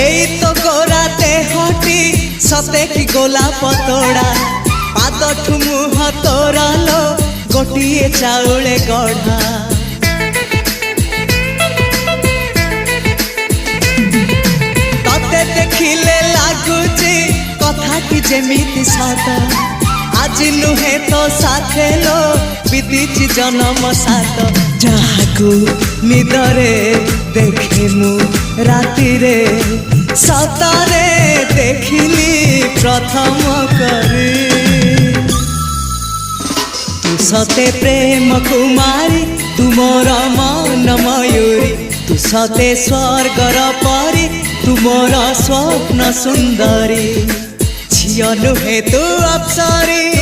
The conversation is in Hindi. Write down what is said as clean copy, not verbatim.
एई तो गोरा देहटी सते कि गोलाप तोड़ा पाद मुह तोरा लो गोटिए चाउले गढ़ा तते देखिले लागुची कथाटी जेमिति सत आज नुहे तो साथे लो बीतीची जन्म सात जहाकू निदरे देखे मु राति रे सतरे देखिली प्रथम करी तू सते प्रेम कुमारी तू मोर मन मयूरी तू सते स्वर्गर परी तू मोर स्वप्न सुंदरी झियो नुहे तू अप्सरी।